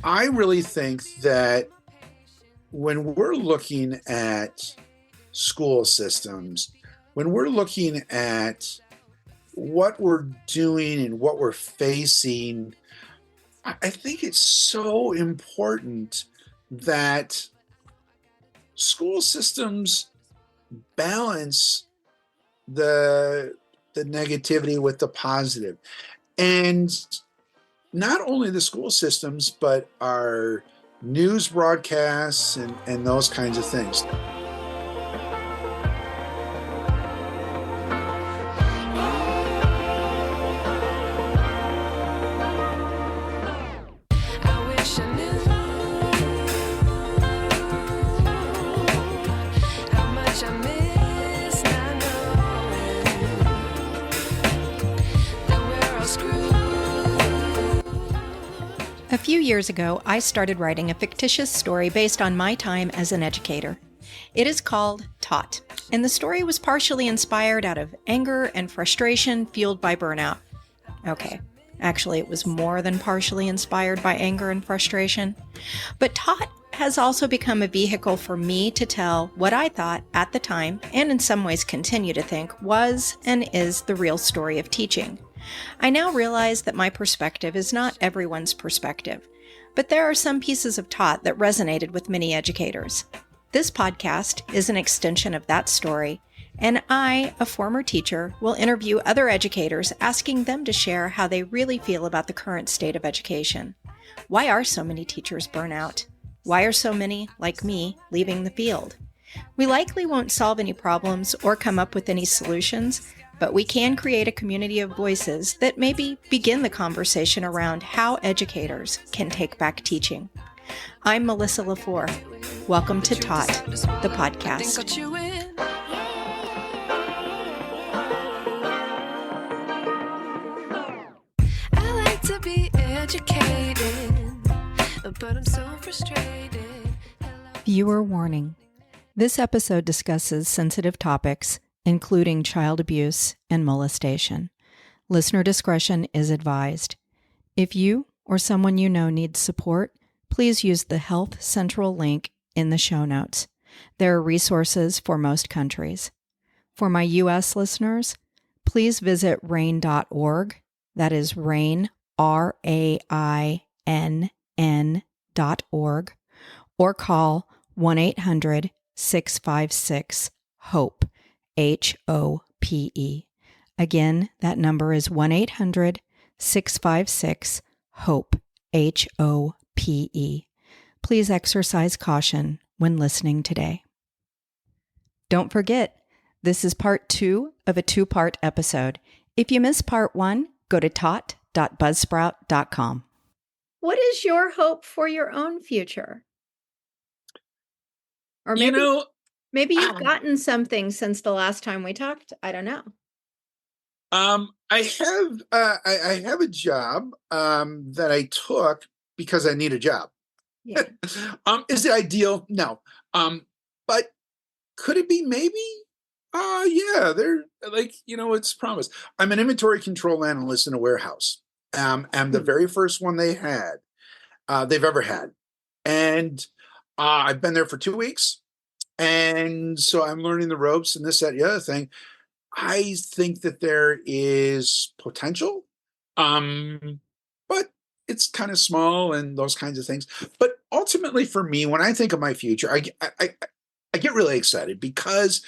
I really think that when we're looking at school systems, when we're looking at what we're doing and what we're facing, I think it's so important that school systems balance the the negativity with the positive. And not only the school systems, but our news broadcasts and those kinds of things. A few years ago, I started writing a fictitious story based on my time as an educator. It is called Taught, and the story was partially inspired out of anger and frustration fueled by burnout. Okay, actually it was more than partially inspired by anger and frustration. But Taught has also become a vehicle for me to tell what I thought at the time, and in some ways continue to think, was and is the real story of teaching. I now realize that my perspective is not everyone's perspective, but there are some pieces of Taught that resonated with many educators. This podcast is an extension of that story, and I, a former teacher, will interview other educators asking them to share how they really feel about the current state of education. Why are so many teachers burn out? Why are so many, like me, leaving the field? We likely won't solve any problems or come up with any solutions, but we can create a community of voices that maybe begin the conversation around how educators can take back teaching. I'm Melissa LaFour. Welcome to Taught, the podcast. I like to be educated, but I'm so frustrated. Viewer warning. This episode discusses sensitive topics, including child abuse and molestation. Listener discretion is advised. If you or someone you know needs support, please use the Health Central link in the show notes. There are resources for most countries. For my U.S. listeners, please visit RAIN.org. That is RAIN, RAINN.org, or call 1-800-656-HOPE. HOPE. Again, that number is 1-800-656-HOPE. HOPE. Please exercise caution when listening today. Don't forget, this is part 2 of a 2-part episode. If you missed part 1, go to taught.buzzsprout.com. What is your hope for your own future? Or maybe you've gotten something since the last time we talked. I don't know. I have a job that I took because I need a job. Yeah. Is it ideal? No. But could it be maybe? Yeah, they're it's promised. I'm an inventory control analyst in a warehouse. I'm the very first one they've ever had. And I've been there for 2 weeks. And so I'm learning the ropes and this, that, the other thing. I think that there is potential, but it's kind of small and those kinds of things. But ultimately for me, when I think of my future, I get really excited because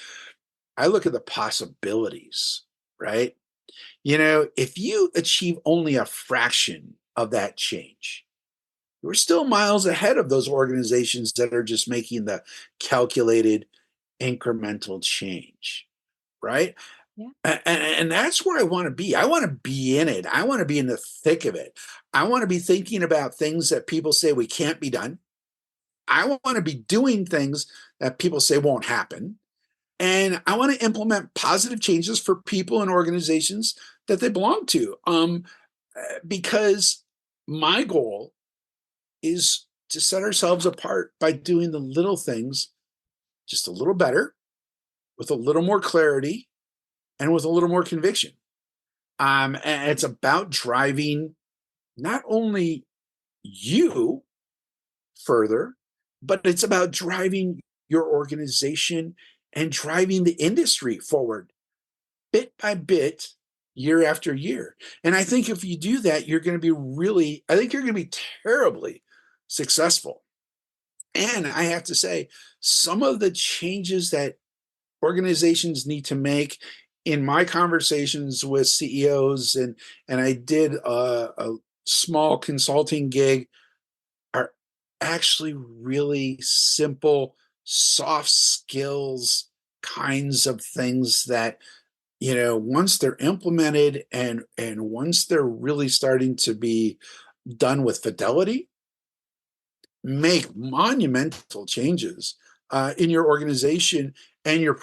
I look at the possibilities, right? If you achieve only a fraction of that change, we're still miles ahead of those organizations that are just making the calculated incremental change, right? Yeah. And that's where I want to be. I want to be in it. I want to be in the thick of it. I want to be thinking about things that people say we can't be done. I want to be doing things that people say won't happen. And I want to implement positive changes for people and organizations that they belong to. Because my goal is to set ourselves apart by doing the little things just a little better, with a little more clarity, and with a little more conviction. And it's about driving not only you, further, but it's about driving your organization and driving the industry forward bit by bit, year after year. And I think if you do that, you're going to be really, I think you're going to be terribly successful. And I have to say, some of the changes that organizations need to make in my conversations with CEOs, and I did a small consulting gig, are actually really simple, soft skills kinds of things that, once they're implemented and once they're really starting to be done with fidelity, make monumental changes in your organization and your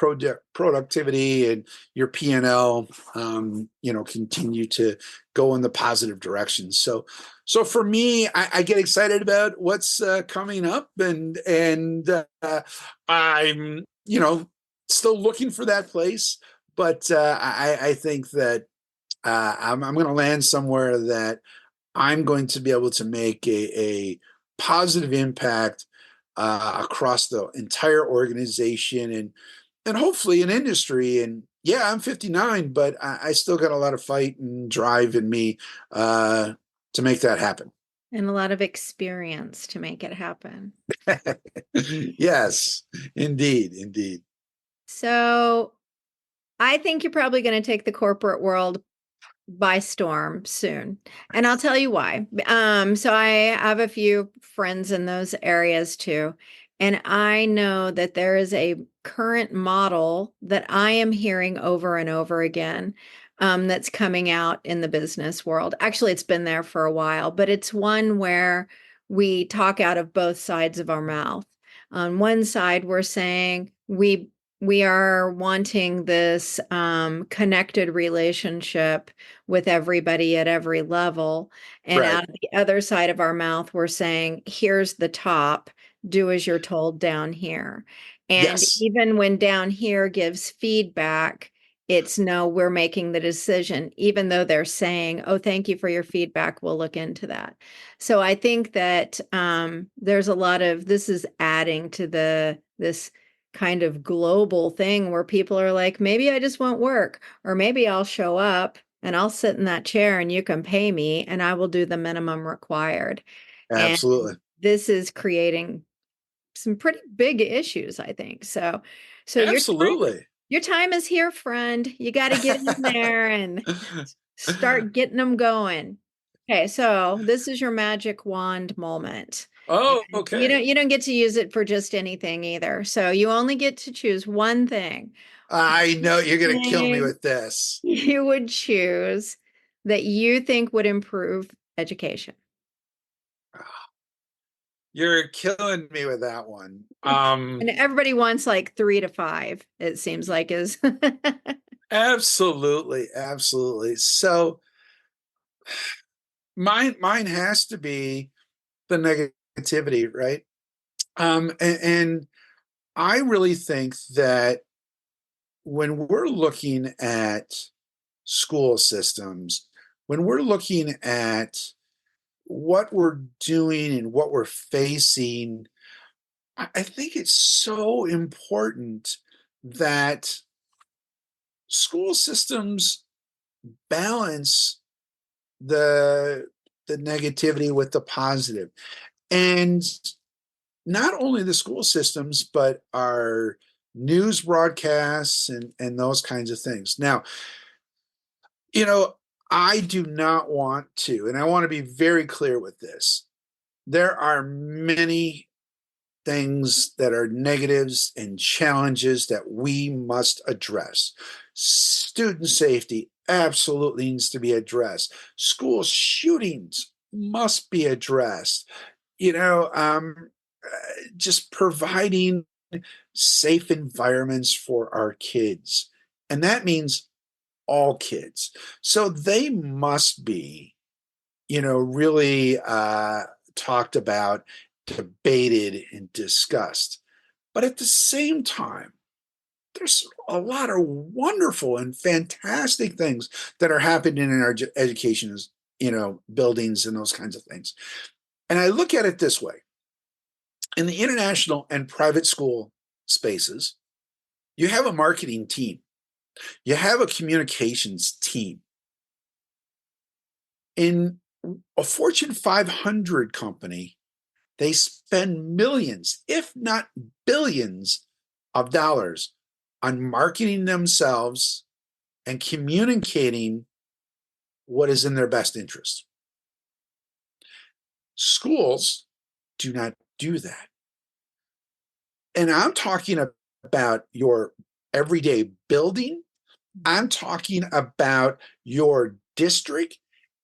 productivity and your P&L, continue to go in the positive direction. So for me, I get excited about what's coming up, and I'm still looking for that place, but I think that I'm going to land somewhere that I'm going to be able to make a positive impact across the entire organization and hopefully an industry. And yeah, I'm 59, but I still got a lot of fight and drive in me to make that happen. And a lot of experience to make it happen. Yes, indeed, indeed. So I think you're probably going to take the corporate world by storm soon. And I'll tell you why. So I have a few friends in those areas too. And I know that there is a current model that I am hearing over and over again, that's coming out in the business world. Actually, it's been there for a while, but it's one where we talk out of both sides of our mouth. On one side, we're saying we are wanting this connected relationship with everybody at every level. And Right. out of the other side of our mouth, we're saying, here's the top, do as you're told down here. And Yes, even when down here gives feedback, it's no, we're making the decision, even though they're saying, oh, thank you for your feedback. We'll look into that. So I think that there's a lot of this is adding to this kind of global thing where people are like, maybe I just won't work, or maybe I'll show up and I'll sit in that chair and you can pay me and I will do the minimum required. And absolutely. this is creating some pretty big issues, I think. So Absolutely. your time is here, friend. You got to get in there and start getting them going. Okay, so this is your magic wand moment. Oh, And okay. you don't get to use it for just anything either. So you only get to choose one thing. I know you're going to kill me Thing with this. you would choose that you think would improve education. You're killing me with that one. And everybody wants like 3 to 5, it seems like is Absolutely, absolutely. So mine has to be the negativity, right? And I really think that when we're looking at school systems, when we're looking at what we're doing and what we're facing, I think it's so important that school systems balance the the negativity with the positive. And not only the school systems, but our news broadcasts and those kinds of things. Now, you know, I do not want to, and I want to be very clear with this. There are many things that are negatives and challenges that we must address. Student safety absolutely needs to be addressed. School shootings must be addressed. You know, just providing safe environments for our kids. And that means all kids. So they must be, really talked about, debated, and discussed. But at the same time, there's a lot of wonderful and fantastic things that are happening in our education, buildings and those kinds of things. And I look at it this way. In the international and private school spaces, you have a marketing team, you have a communications team. In a Fortune 500 company, they spend millions, if not billions, of dollars on marketing themselves and communicating what is in their best interest. Schools do not do that. And I'm talking about your everyday building. I'm talking about your district.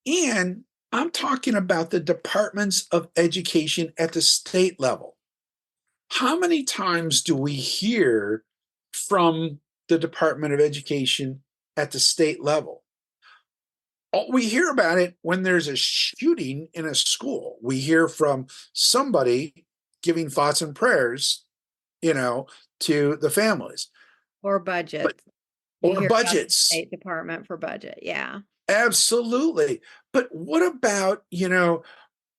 And I'm talking about the departments of education at the state level. How many times do we hear from the Department of Education at the state level? We hear about it when there's a shooting in a school. We hear from somebody giving thoughts and prayers, to the families. Or budget. But, You or hear about the budgets. State Department for budget. Yeah. Absolutely. But what about,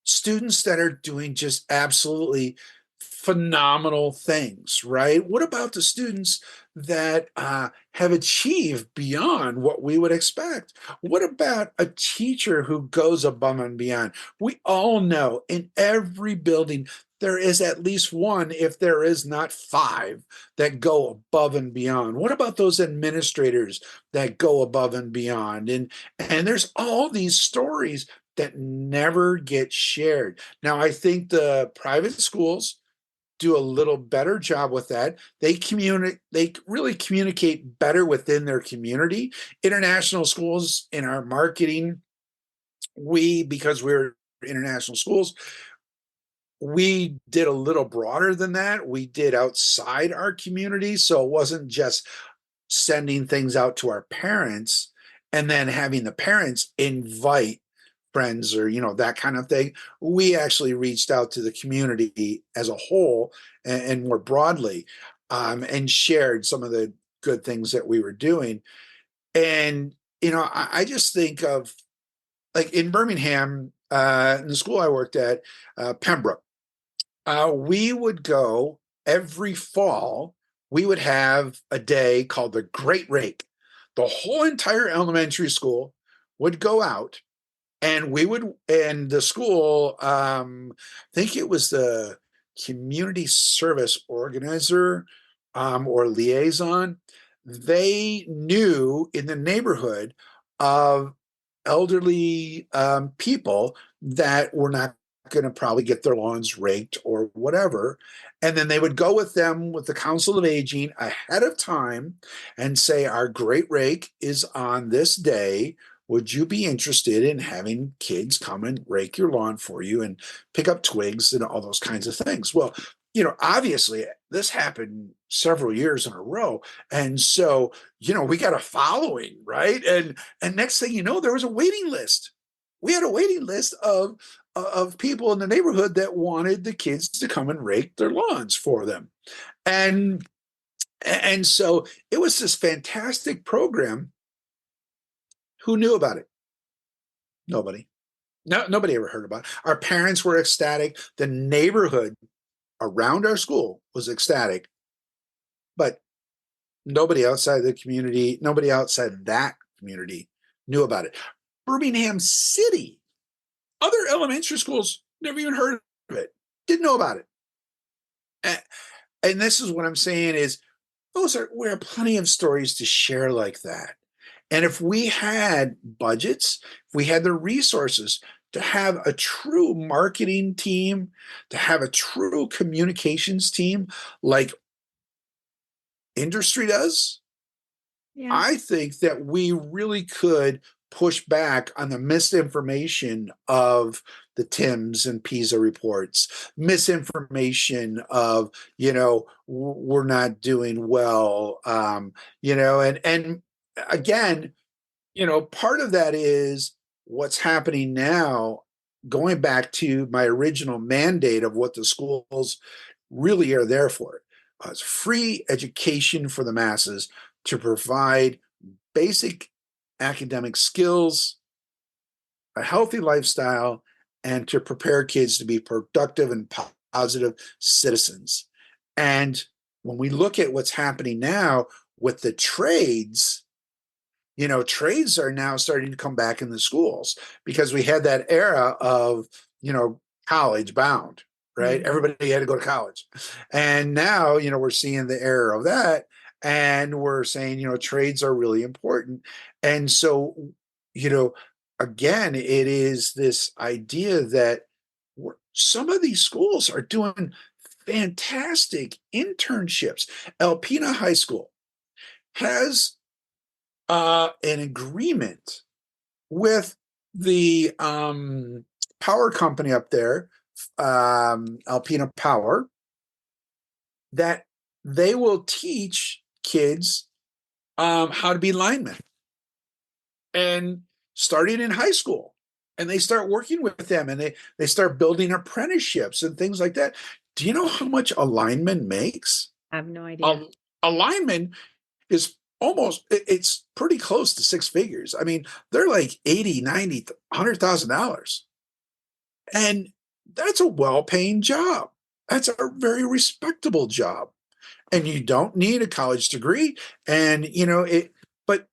students that are doing just absolutely phenomenal things, right? What about the students that have achieved beyond what we would expect? What about a teacher who goes above and beyond? We all know in every building, there is at least one, if there is not five, that go above and beyond. What about those administrators that go above and beyond? And there's all these stories that never get shared. Now, I think the private schools do a little better job with that. They really communicate better within their community. International schools in our marketing, because we're international schools, we did a little broader than that. We did outside our community. So it wasn't just sending things out to our parents and then having the parents invite friends or that kind of thing. We actually reached out to the community as a whole and more broadly, and shared some of the good things that we were doing. And I just think of, like, in Birmingham, in the school I worked at, Pembroke, we would go every fall. We would have a day called the Great Rake. The whole entire elementary school would go out, and the school, I think it was the community service organizer, or liaison. They knew in the neighborhood of elderly people that were not going to probably get their lawns raked or whatever. And then they would go with them with the Council of Aging ahead of time and say, our Great Rake is on this day. Would you be interested in having kids come and rake your lawn for you and pick up twigs and all those kinds of things? Well, obviously this happened several years in a row. And so, we got a following, right? And next thing you know, there was a waiting list. We had a waiting list of people in the neighborhood that wanted the kids to come and rake their lawns for them. And so it was this fantastic program. Who knew about it? Nobody. No, nobody ever heard about it. Our parents were ecstatic. The neighborhood around our school was ecstatic. But nobody outside the community, nobody outside that community knew about it. Birmingham City, other elementary schools never even heard of it, didn't know about it. And this is what I'm saying is, we have plenty of stories to share like that. And if we had budgets, if we had the resources to have a true marketing team, to have a true communications team like industry does, Yeah. I think that we really could push back on the misinformation of the Tims and PISA reports, misinformation of, we're not doing well, and again, part of that is what's happening now, going back to my original mandate of what the schools really are there for. It's free education for the masses to provide basic academic skills, a healthy lifestyle, and to prepare kids to be productive and positive citizens. And when we look at what's happening now with the trades, trades are now starting to come back in the schools because we had that era of, college bound, right? Mhm. Everybody had to go to college. And now, we're seeing the era of that. And we're saying, trades are really important. And so, you know, again, it is this idea that some of these schools are doing fantastic internships. Alpena High School has an agreement with the power company up there, Alpena Power, that they will teach kids how to be linemen and starting in high school. And they start working with them and they start building apprenticeships and things like that. Do you know how much a lineman makes? I have no idea. A, a lineman is it's pretty close to six figures. I mean, they're like 80, 90, $100,000. And that's a well-paying job. That's a very respectable job. And you don't need a college degree. And but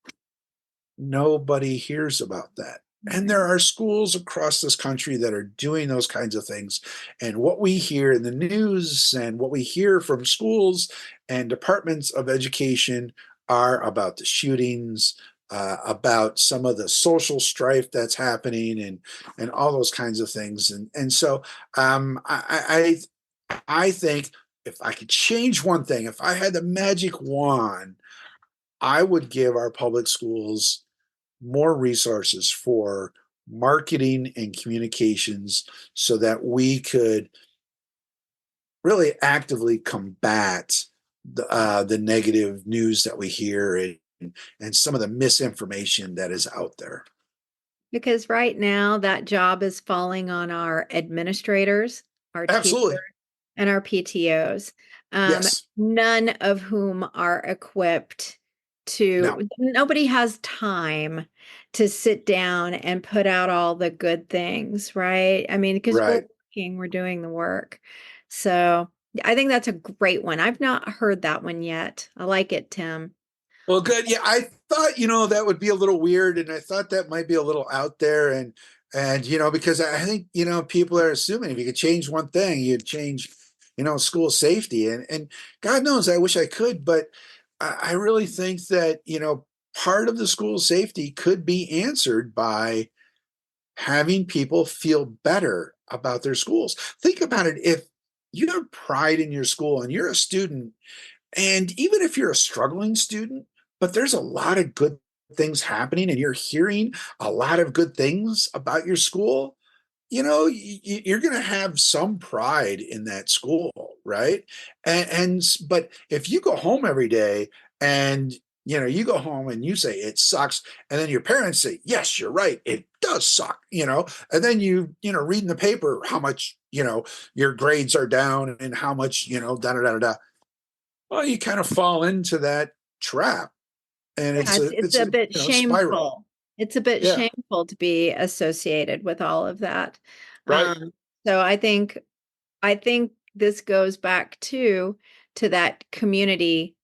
nobody hears about that. And there are schools across this country that are doing those kinds of things. And what we hear in the news and what we hear from schools and departments of education are about the shootings, about some of the social strife that's happening, and all those kinds of things. And so I think if I could change one thing, if I had the magic wand, I would give our public schools more resources for marketing and communications so that we could really actively combat the negative news that we hear, and some of the misinformation that is out there. Because right now that job is falling on our administrators, our teachers, Absolutely. and our PTOs, Yes. none of whom are equipped No. nobody has time to sit down and put out all the good things, right? I mean, because we're Right. working, we're doing the work. So I think that's a great one. I've not heard that one yet. I like it, Tim. Well, good. Yeah, I thought, that would be a little weird, and I thought that might be a little out there, and because I think, people are assuming if you could change one thing, you'd change, school safety, and God knows, I wish I could, but I really think that, part of the school safety could be answered by having people feel better about their schools. Think about it. If you have pride in your school and you're a student, and even if you're a struggling student, but there's a lot of good things happening and you're hearing a lot of good things about your school, you're going to have some pride in that school, right? But if you go home every day and you go home and you say it sucks, and then your parents say, yes, you're right, it does suck, and then read in the paper how much your grades are down and how much da da da da. Well, you kind of fall into that trap, and Yeah, it's a it's it's a a bit spiral. shameful. It's a bit Yeah, shameful to be associated with all of that. right, So I think this goes back to that community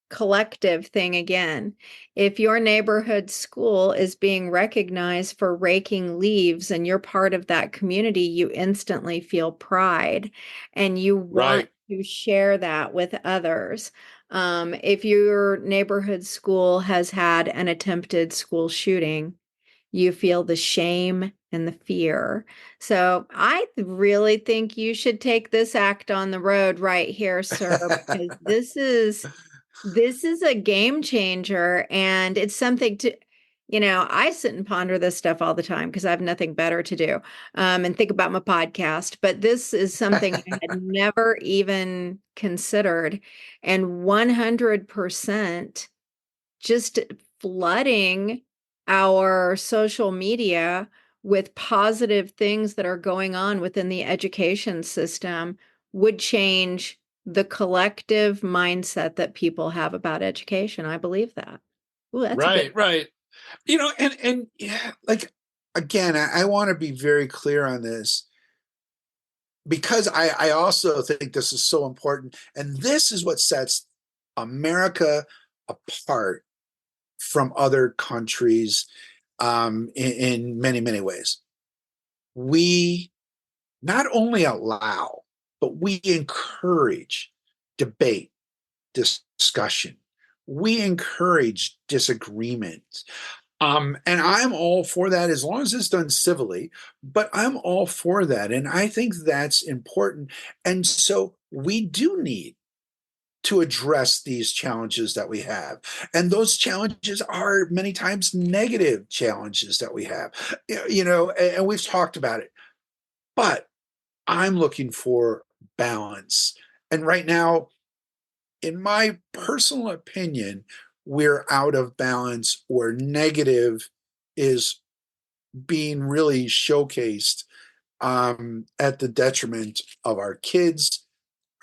collective thing again. If your neighborhood school is being recognized for raking leaves and you're part of that community, you instantly feel pride and you want right, to share that with others. If your neighborhood school has had an attempted school shooting, you feel the shame and the fear. So I really think you should take this act on the road right here, sir, because this is a game changer and it's something I sit and ponder this stuff all the time because I have nothing better to do, and think about my podcast. But this is something I had never even considered. And 100% just flooding our social media with positive things that are going on within the education system would change the collective mindset that people have about education. I believe that. Ooh, that's a good. right. And yeah, like, again, I want to be very clear on this. because I also think this is so important, and this is what sets America apart from other countries in many, many ways. We not only allow, but we encourage debate, discussion. We encourage disagreement. And I'm all for that as long as it's done civilly, but I'm all for that. And I think that's important. And so we do need to address these challenges that we have. And those challenges are many times negative challenges that we have, and we've talked about it. But I'm looking for balance. And right now, in my personal opinion, we're out of balance where negative is being really showcased at the detriment of our kids,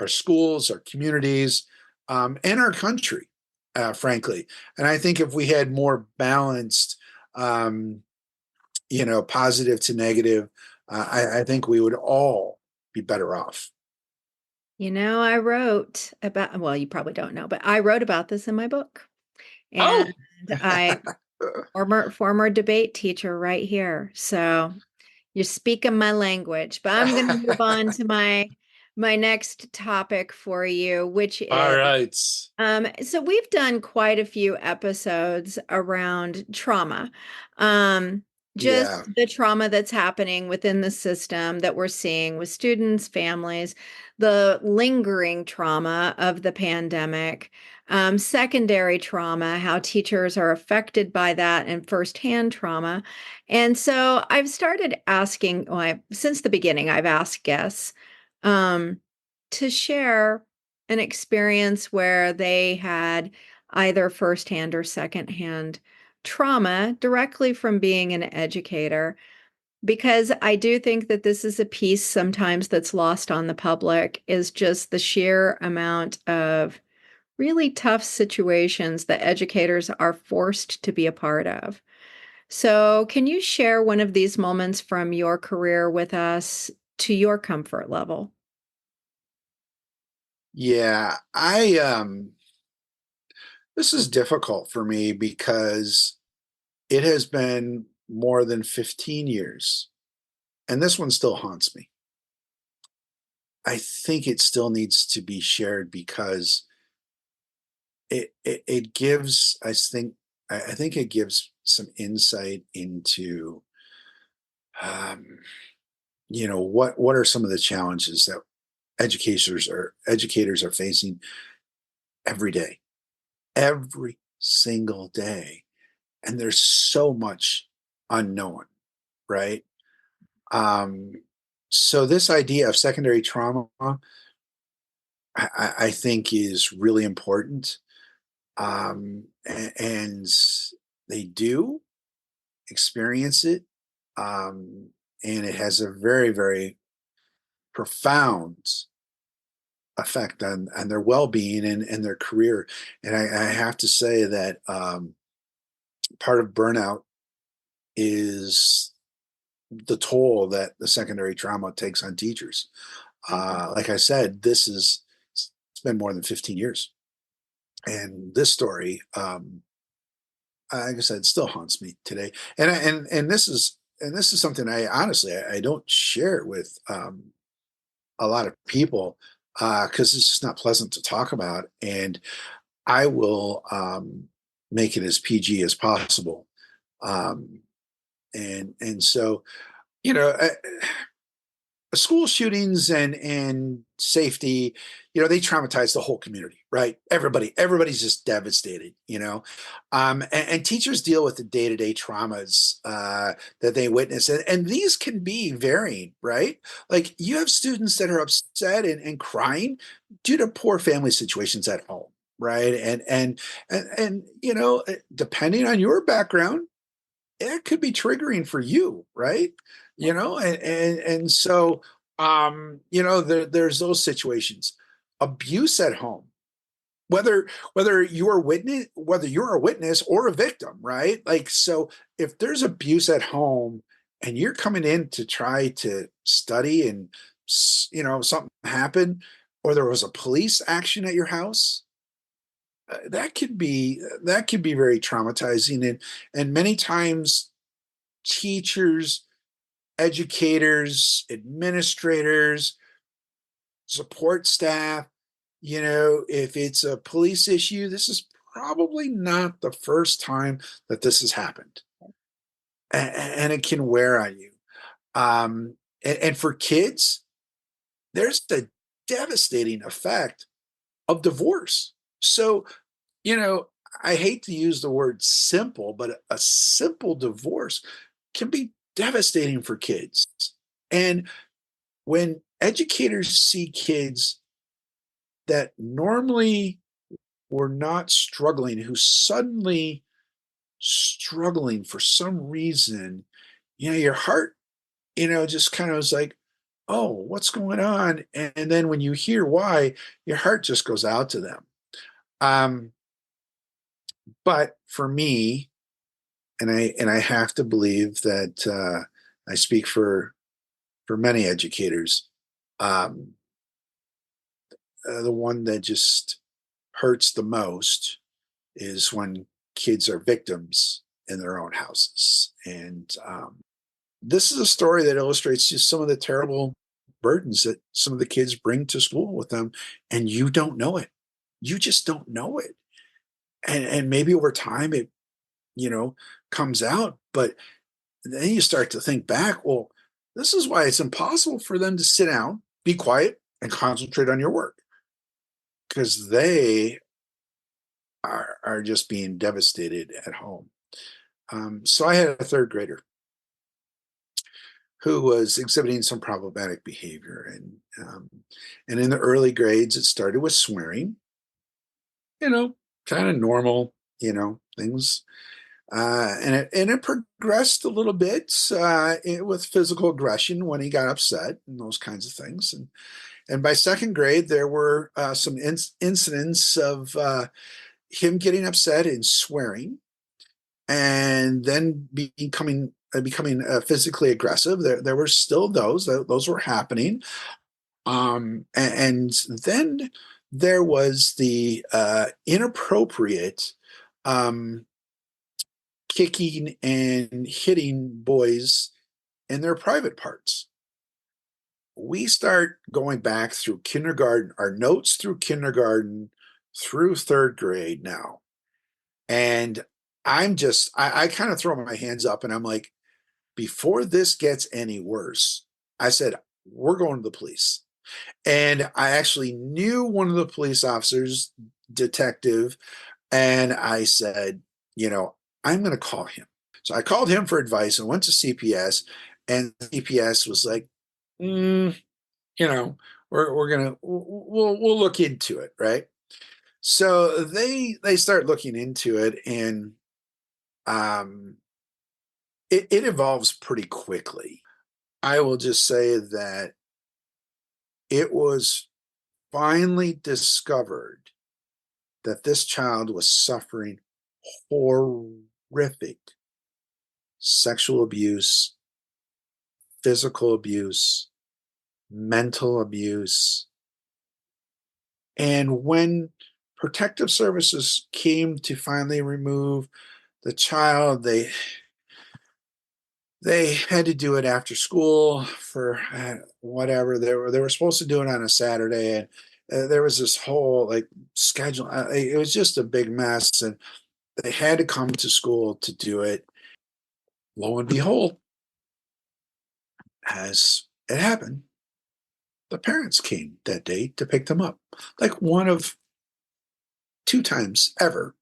our schools, our communities, and our country, frankly. And I think if we had more balanced, positive to negative, I think we would all be better off. I wrote about, well, you probably don't know, but I wrote about this in my book. Oh, And I former debate teacher right here. So you're speaking my language, but I'm going to move on to my next topic for you, which all is right. so we've done quite a few episodes around trauma. Just Yeah. the trauma that's happening within the system that we're seeing with students, families, the lingering trauma of the pandemic, secondary trauma, how teachers are affected by that, and firsthand trauma. And so I've started asking, since the beginning, I've asked guests to share an experience where they had either firsthand or secondhand trauma directly from being an educator, because I do think that this is a piece sometimes that's lost on the public, is just the sheer amount of really tough situations that educators are forced to be a part of. So, can you share one of these moments from your career with us to your comfort level? Yeah, I this is difficult for me because it has been more than 15 years and this one still haunts me. I think it still needs to be shared because it gives, I think it gives some insight into um what are some of the challenges that educators are facing every day, every single day. And there's so much unknown, right? Um, so this idea of secondary trauma, I think, is really important, and they do experience it, um, and it has a very, very profound effect on their well-being and their career. And I have to say that part of burnout is the toll that the secondary trauma takes on teachers. Like I said, it's been more than 15 years, and this story, like I said, still haunts me today. And this is something I honestly I don't share with a lot of people because it's just not pleasant to talk about, and I will make it as PG as possible. Um, and so you know. School shootings and safety, they traumatize the whole community, right? Everybody's just devastated, and teachers deal with the day-to-day traumas that they witness, and these can be varying, right? Like you have students that are upset and crying due to poor family situations at home, right? And depending on your background, it could be triggering for you, right? And so there's those situations. Abuse at home, whether you're a witness or a victim, right? Like, so if there's abuse at home and you're coming in to try to study and something happened, or there was a police action at your house, that could be very traumatizing. And many times teachers, educators, administrators, support staff, if it's a police issue, this is probably not the first time that this has happened. And it can wear on you. And for kids, there's the devastating effect of divorce. So, you know, I hate to use the word simple, but a simple divorce can be devastating for kids. And when educators see kids that normally were not struggling, who suddenly struggling for some reason, your heart, just kind of was like, oh, what's going on? And then when you hear why, your heart just goes out to them. Um, but for me, and I have to believe that I speak for many educators, um, the one that just hurts the most is when kids are victims in their own houses. And this is a story that illustrates just some of the terrible burdens that some of the kids bring to school with them, and you don't know it. You just don't know it. And maybe over time it, you know, comes out, but then you start to think back, well, this is why it's impossible for them to sit down, be quiet, and concentrate on your work because they are just being devastated at home. So I had a third grader who was exhibiting some problematic behavior, and in the early grades, it started with swearing, kind of normal, things, and it progressed a little bit with physical aggression when he got upset and those kinds of things, and by second grade, there were some incidents of him getting upset and swearing, and then becoming physically aggressive. There were still those were happening, and then there was the inappropriate um, kicking and hitting boys in their private parts. We start going back through kindergarten, our notes through kindergarten through third grade now. And I kind of throw my hands up and I'm like, before this gets any worse, I said, we're going to the police. And I actually knew one of the police officers, detective, and I said, I'm going to call him. So I called him for advice and went to CPS, and CPS was like, you know, we're gonna we'll look into it, right? So they start looking into it, and um, it evolves pretty quickly. I will just say that it was finally discovered that this child was suffering horrific sexual abuse, physical abuse, mental abuse. And when protective services came to finally remove the child, they had to do it after school for whatever they were supposed to do it on a Saturday, and there was this whole like schedule. It was just a big mess, and they had to come to school to do it. Lo and behold, as it happened, the parents came that day to pick them up. Like one of two times ever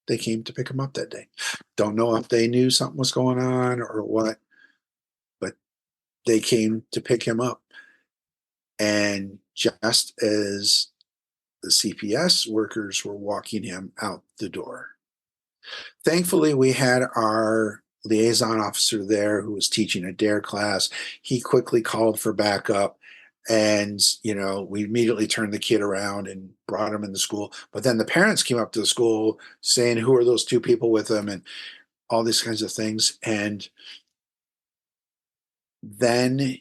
they came to pick them up that day. Don't know if they knew something was going on or what, but they came to pick him up. And just as the CPS workers were walking him out the door, thankfully, we had our liaison officer there who was teaching a DARE class. He quickly called for backup. And, we immediately turned the kid around and brought him into school. But then the parents came up to the school saying, who are those two people with him? And all these kinds of things. And then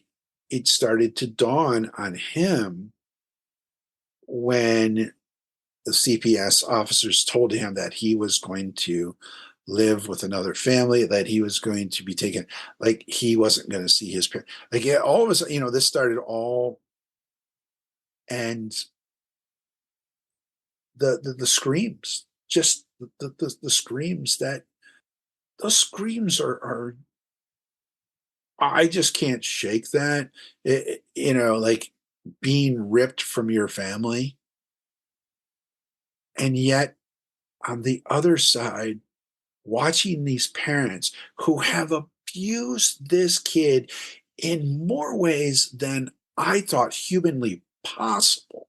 it started to dawn on him when the CPS officers told him that he was going to live with another family, that he was going to be taken, like he wasn't going to see his parents. Like, yeah, all of a sudden, this started all, and the screams, just the screams, that those screams are I just can't shake that. Like being ripped from your family, and yet on the other side, watching these parents who have abused this kid in more ways than I thought humanly possible,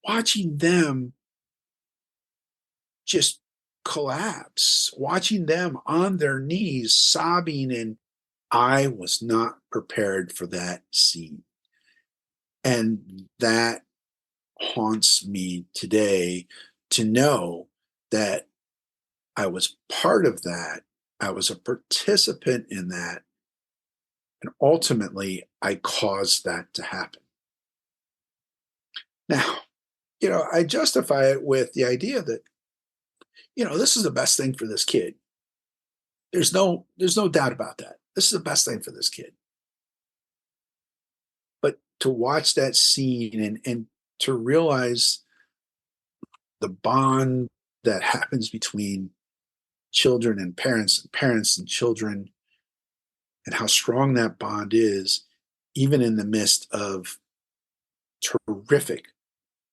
watching them just collapse, watching them on their knees sobbing, and I was not prepared for that scene. And that haunts me today, to know that I was part of that. I was a participant in that. And ultimately, I caused that to happen. Now, I justify it with the idea that, this is the best thing for this kid. There's no doubt about that. This is the best thing for this kid. But to watch that scene, and to realize the bond that happens between children and parents and children, and how strong that bond is, even in the midst of terrific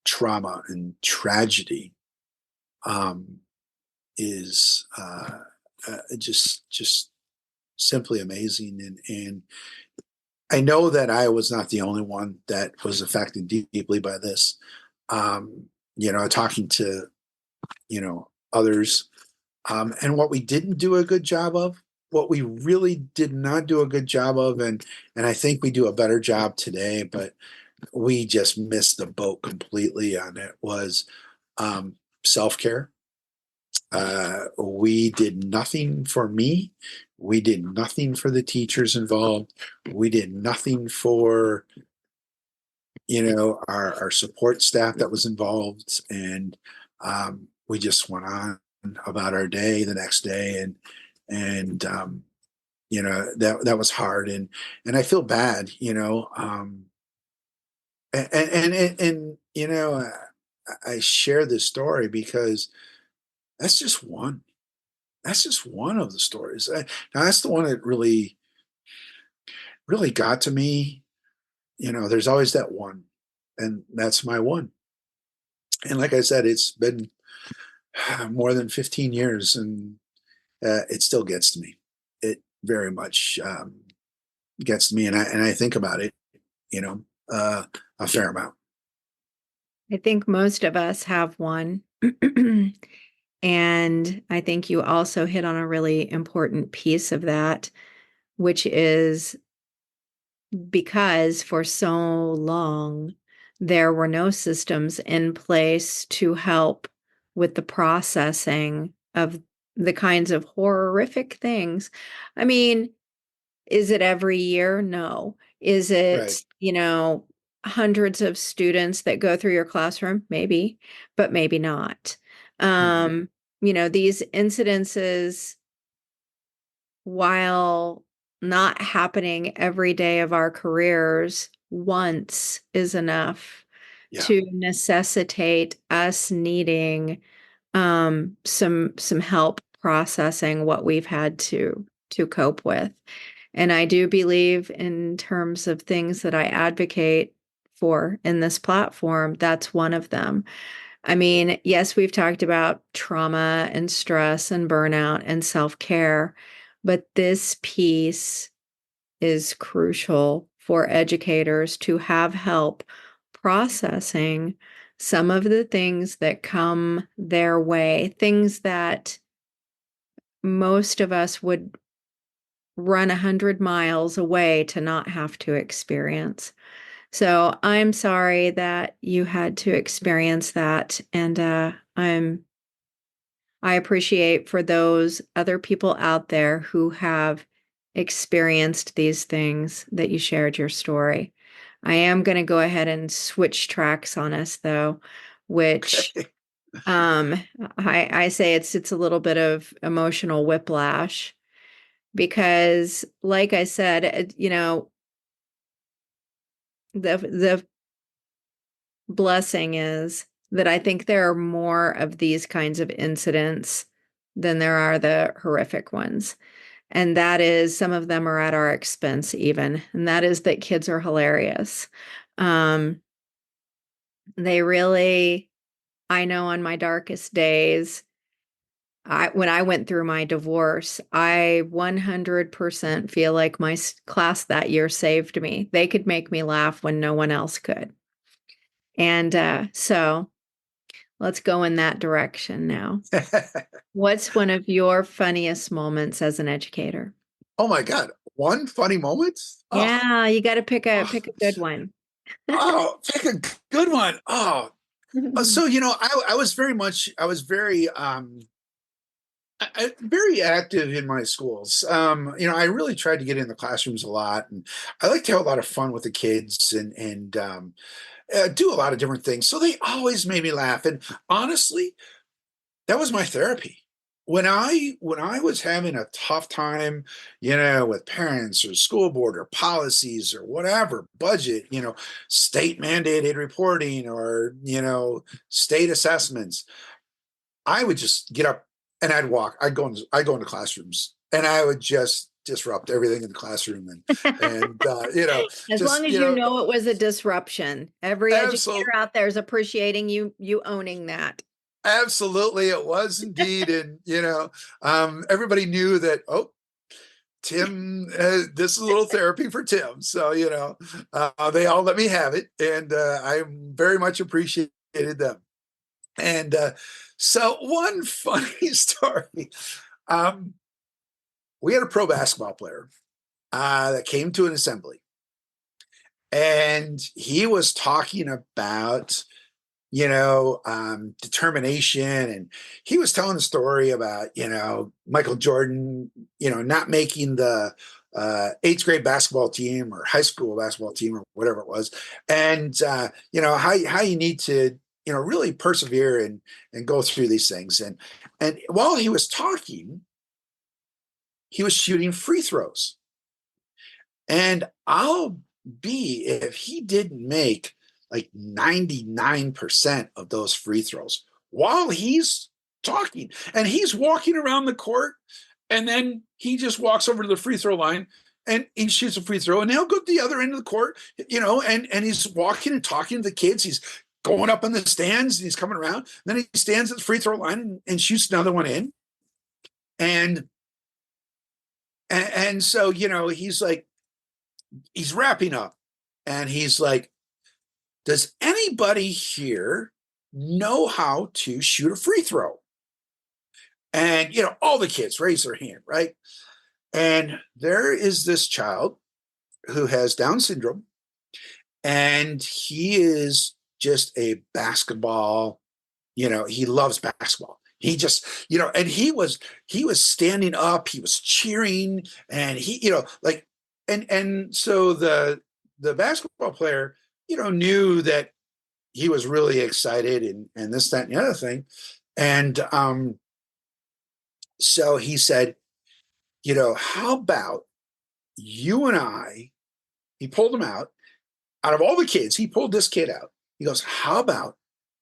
trauma and tragedy, is just simply amazing. And I know that I was not the only one that was affected deeply by this. Talking to others, and what we didn't do a good job of, what we really did not do a good job of, and I think we do a better job today, but we just missed the boat completely on it, was self-care. We did nothing for me. We did nothing for the teachers involved. We did nothing for, our support staff that was involved. And we just went on about our day the next day. And that was hard. And I feel bad, I share this story because that's just one. That's just one of the stories. Now that's the one that really, really got to me. There's always that one, and that's my one. And like I said, it's been more than 15 years, and it still gets to me. It very much gets to me, and I think about it, a fair amount. I think most of us have one. And I think you also hit on a really important piece of that, which is because for so long there were no systems in place to help with the processing of the kinds of horrific things. I mean, is it every year? No. Is Right. it, hundreds of students that go through your classroom? Maybe, but maybe not. Mhm. These incidences, while not happening every day of our careers, once is enough Yeah. to necessitate us needing some help processing what we've had to cope with. And I do believe, in terms of things that I advocate for in this platform, that's one of them. I mean, yes, we've talked about trauma and stress and burnout and self-care, but this piece is crucial for educators to have help processing some of the things that come their way, things that most of us would run 100 miles away to not have to experience. So I'm sorry that you had to experience that. And I appreciate for those other people out there who have experienced these things that you shared your story. I am going to go ahead and switch tracks on us though, which Okay. um I say it's a little bit of emotional whiplash because like I said, the blessing is that I think there are more of these kinds of incidents than there are the horrific ones. And that is, some of them are at our expense, even. And that is that kids are hilarious. Um, they really, I know on my darkest days, when I went through my divorce, I 100% feel like my class that year saved me. They could make me laugh when no one else could. And so let's go in that direction now. What's one of your funniest moments as an educator? Oh my God. One funny moment? Oh, Yeah, you got to oh, pick a good one. oh, pick a good one. Oh, so, I was I was very, very active in my schools. I really tried to get in the classrooms a lot, and I like to have a lot of fun with the kids and do a lot of different things. So they always made me laugh. And honestly, that was my therapy. When I was having a tough time, with parents or school board or policies or whatever, budget, state mandated reporting or, state assessments, I would just get up and I'd walk. I'd go into classrooms and I would just disrupt everything in the classroom and As long just, as you know it was a disruption. Every absolutely. educator out there is appreciating you owning that. Absolutely, it was indeed, and everybody knew that. Oh, Tim, this is a little therapy for Tim. So they all let me have it, and I very much appreciated them. And so, one funny story: um, we had a pro basketball player that came to an assembly, and he was talking about determination. And he was telling a story about, Michael Jordan, not making the eighth grade basketball team or high school basketball team or whatever it was. And, how you need to, really persevere and go through these things. And while he was talking, he was shooting free throws. And I'll be if he didn't make like 99% of those free throws while he's talking and he's walking around the court and then he just walks over to the free throw line and he shoots a free throw and he'll go to the other end of the court, and he's walking and talking to the kids. He's going up in the stands and he's coming around. And then he stands at the free throw line and shoots another one in. And so, he's wrapping up and he's like, does anybody here know how to shoot a free throw? And, all the kids raise their hand, right? And there is this child who has Down syndrome, and he is just a basketball, he loves basketball. He just, and he was standing up, he was cheering, and he, like, and so the basketball player, knew that he was really excited and this, that, and the other thing. And so he said, how about you and I, he pulled him out of all the kids, he pulled this kid out. He goes, how about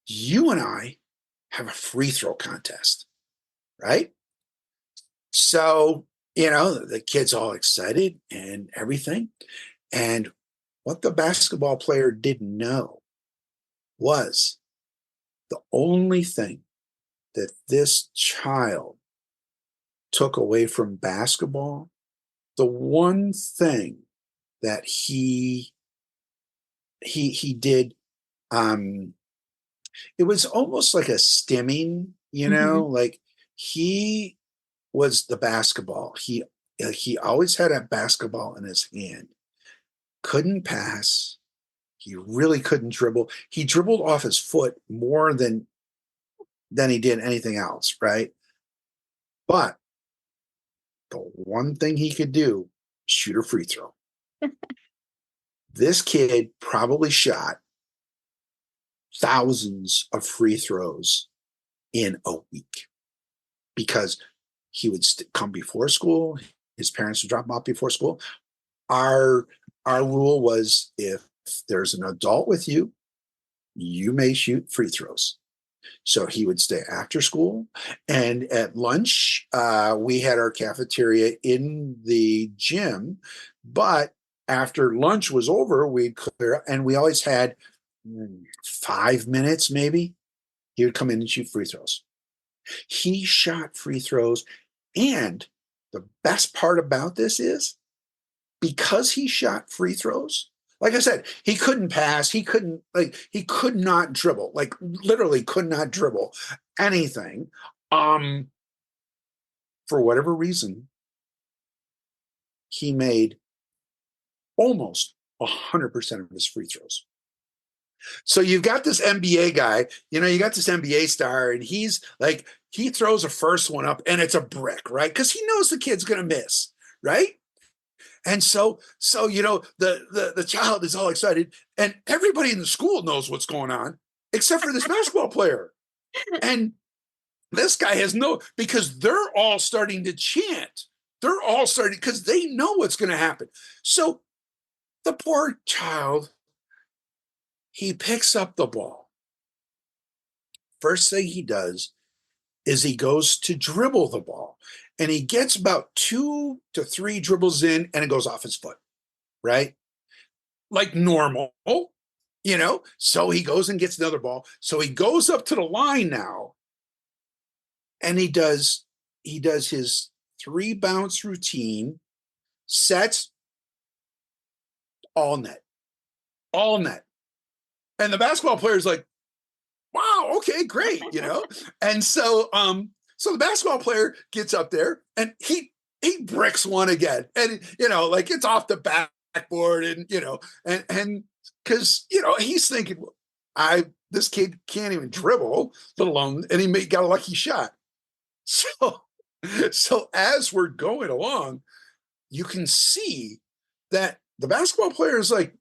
you and I have a free throw contest, right? So, the kid's all excited and everything. And what the basketball player didn't know was the only thing that this child took away from basketball, the one thing that he did, it was almost like a stimming, Mhm. like he was the basketball. He always had a basketball in his hand. Couldn't pass. He really couldn't dribble. He dribbled off his foot more than he did anything else, right? But the one thing he could do shoot a free throw. This kid probably shot thousands of free throws in a week because he would come before school. His parents would drop him off before school. Our rule was, if there's an adult with you, you may shoot free throws. So he would stay after school. And at lunch, we had our cafeteria in the gym. But after lunch was over, we'd clear, and we always had 5 minutes maybe. He would come in and shoot free throws. He shot free throws. And the best part about this is, because he shot free throws, like I said, he couldn't pass. He could not dribble, like literally could not dribble anything. For whatever reason, he made almost 100% of his free throws. So you've got this NBA guy, you got this NBA star, and he's like, he throws a first one up and it's a brick, right? Because he knows the kid's going to miss, right? And so the child is all excited, and everybody in the school knows what's going on except for this basketball player. And this guy has because they're all starting to chant. They're all starting because they know what's going to happen. So the poor child, he picks up the ball. First thing he does is he goes to dribble the ball. And he gets about 2 to 3 dribbles in, and it goes off his foot, right? Like normal, So he goes and gets another ball. So he goes up to the line now, and he does his 3 bounce routine, sets, all net. And the basketball player is like, wow, okay, great, And so the basketball player gets up there and he bricks one again. And, it's off the backboard, and, and because, he's thinking, this kid can't even dribble, let alone, and he got a lucky shot. So as we're going along, you can see that the basketball player is like,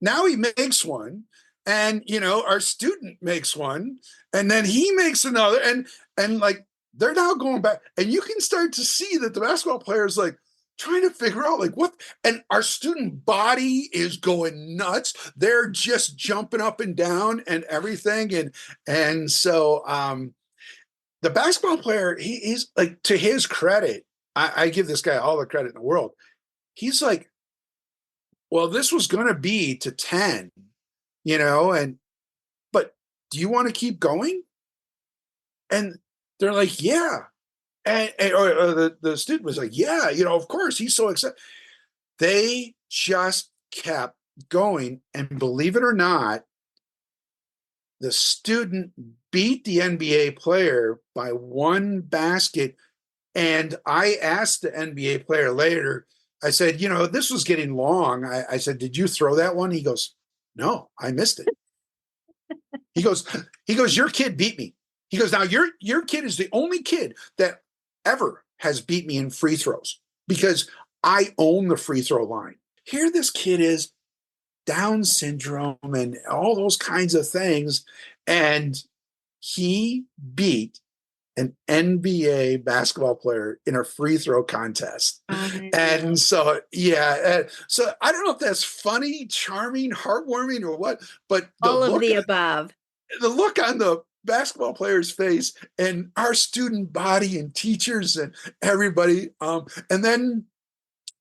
now he makes one, and, our student makes one, and then he makes another, and like, they're now going back, and you can start to see that the basketball player is like trying to figure out like what, and our student body is going nuts. They're just jumping up and down and everything. And so the basketball player, he's like, to his credit, I give this guy all the credit in the world. He's like, well, this was going to be to 10, but do you want to keep going? And they're like, yeah. And the student was like, yeah, of course, he's so excited. They just kept going. And believe it or not, the student beat the NBA player by 1 basket. And I asked the NBA player later, I said, this was getting long. I said, did you throw that one? He goes, no, I missed it. He goes, your kid beat me. He goes, now your kid is the only kid that ever has beat me in free throws because I own the free throw line. Here this kid is, Down syndrome and all those kinds of things, and he beat an NBA basketball player in a free throw contest. And so, so I don't know if that's funny, charming, heartwarming, or what, but all of the above. The look on the basketball player's face, and our student body and teachers and everybody. And then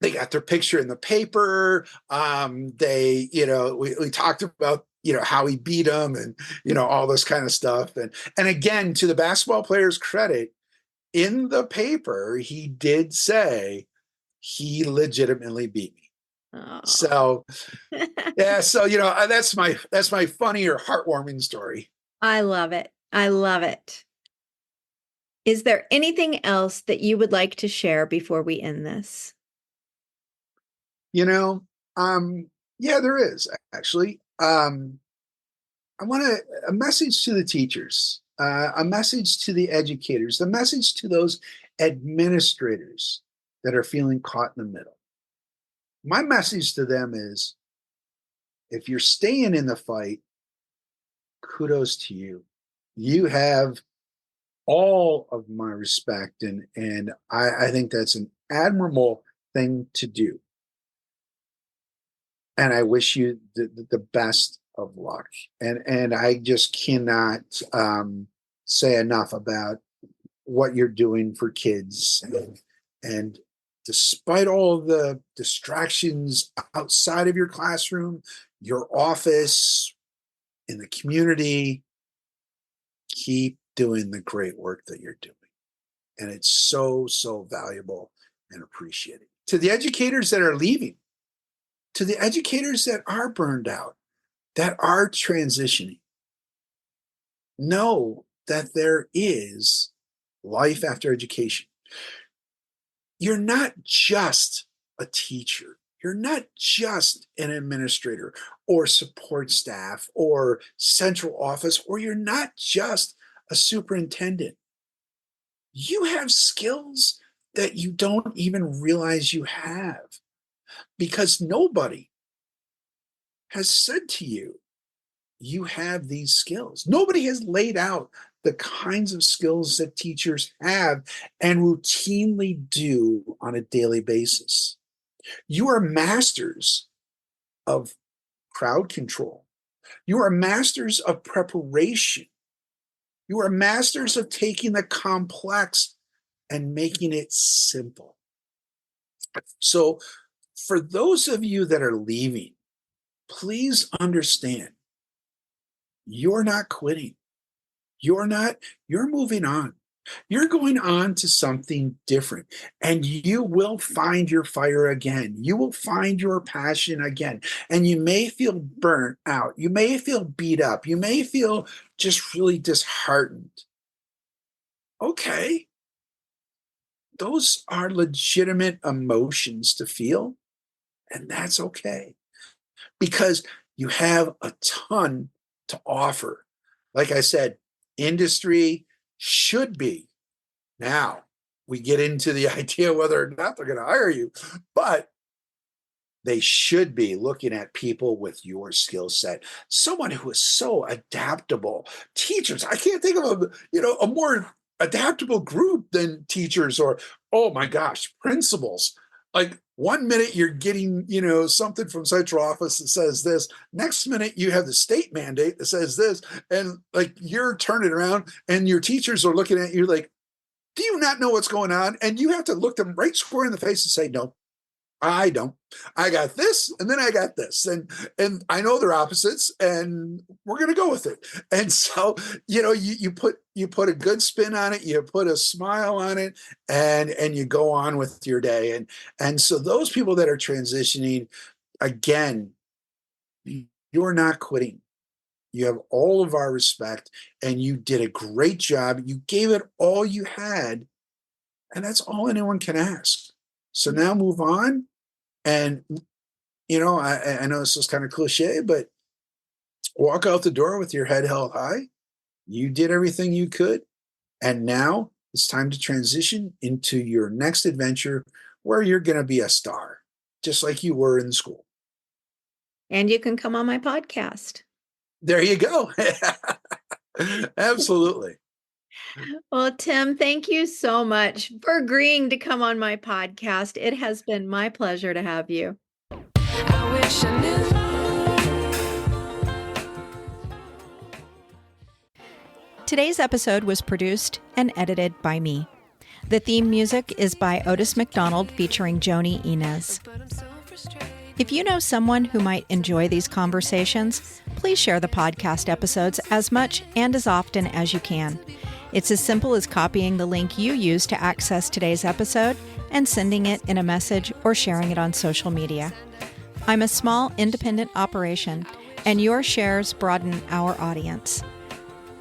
they got their picture in the paper. We talked about, how he beat them and, all this kind of stuff. And again, to the basketball player's credit, in the paper, he did say he legitimately beat me. Oh. So, yeah. So, that's my funny or heartwarming story. I love it. I love it. Is there anything else that you would like to share before we end this? Yeah, there is actually. I want a message to the teachers, a message to the educators, a message to those administrators that are feeling caught in the middle. My message to them is, if you're staying in the fight, kudos to you. You have all of my respect, and I think that's an admirable thing to do. And I wish you the best of luck. And I just cannot say enough about what you're doing for kids. And despite all the distractions outside of your classroom, your office, in the community, keep doing the great work that you're doing. And it's so, so valuable and appreciated. To the educators that are leaving, to the educators that are burned out, that are transitioning, know that there is life after education. You're not just a teacher. You're not just an administrator or support staff or central office, or you're not just a superintendent. You have skills that you don't even realize you have, because nobody has said to you, you have these skills. Nobody has laid out the kinds of skills that teachers have and routinely do on a daily basis. You are masters of crowd control. You are masters of preparation. You are masters of taking the complex and making it simple. So, for those of you that are leaving, please understand, you're not quitting. You're moving on. You're going on to something different, and you will find your fire again. You will find your passion again. And you may feel burnt out. You may feel beat up. You may feel just really disheartened. Okay. Those are legitimate emotions to feel, and that's okay, because you have a ton to offer. Like I said, industry should be. Now, we get into the idea whether or not they're going to hire you, but they should be looking at people with your skill set. Someone who is so adaptable. Teachers, I can't think of a more adaptable group than teachers, or, oh my gosh, principals. Like, one minute you're getting, something from central office that says this. Next minute you have the state mandate that says this. And like, you're turning around and your teachers are looking at you like, do you not know what's going on? And you have to look them right square in the face and say, no, I don't. I got this, and then I got this. And I know they're opposites, and we're going to go with it. And so, you put a good spin on it, you put a smile on it, and you go on with your day. And so those people that are transitioning, again, you're not quitting. You have all of our respect, and you did a great job. You gave it all you had, and that's all anyone can ask. So now move on. And, I know this is kind of cliche, but walk out the door with your head held high. You did everything you could. And now it's time to transition into your next adventure where you're going to be a star, just like you were in school. And you can come on my podcast. There you go. Absolutely. Well, Tim, thank you so much for agreeing to come on my podcast. It has been my pleasure to have you. I wish I knew. Today's episode was produced and edited by me. The theme music is by Otis McDonald featuring Joni Inez. If you know someone who might enjoy these conversations, please share the podcast episodes as much and as often as you can. It's as simple as copying the link you use to access today's episode and sending it in a message or sharing it on social media. I'm a small, independent operation, and your shares broaden our audience.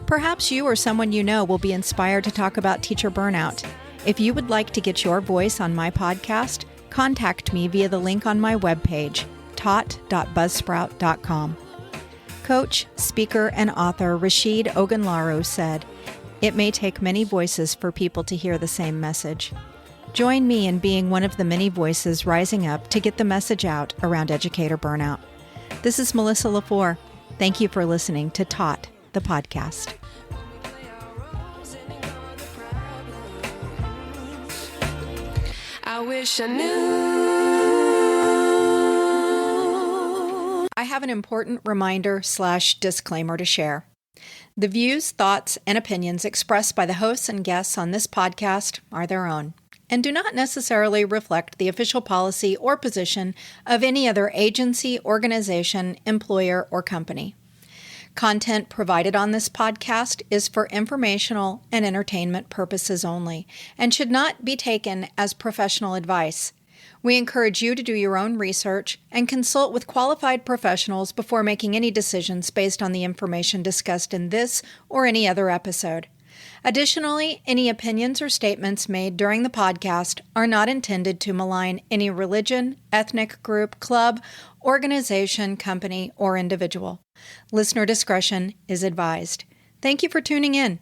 Perhaps you or someone you know will be inspired to talk about teacher burnout. If you would like to get your voice on my podcast, contact me via the link on my webpage, taught.buzzsprout.com. Coach, speaker, and author Rashid Ogunlaro said, "It may take many voices for people to hear the same message. Join me in being one of the many voices rising up to get the message out around educator burnout. This is Melissa LaFour. Thank you for listening to Taught, the podcast. I wish I knew. I have an important reminder/disclaimer to share. The views, thoughts, and opinions expressed by the hosts and guests on this podcast are their own and do not necessarily reflect the official policy or position of any other agency, organization, employer, or company. Content provided on this podcast is for informational and entertainment purposes only and should not be taken as professional advice. We encourage you to do your own research and consult with qualified professionals before making any decisions based on the information discussed in this or any other episode. Additionally, any opinions or statements made during the podcast are not intended to malign any religion, ethnic group, club, organization, company, or individual. Listener discretion is advised. Thank you for tuning in.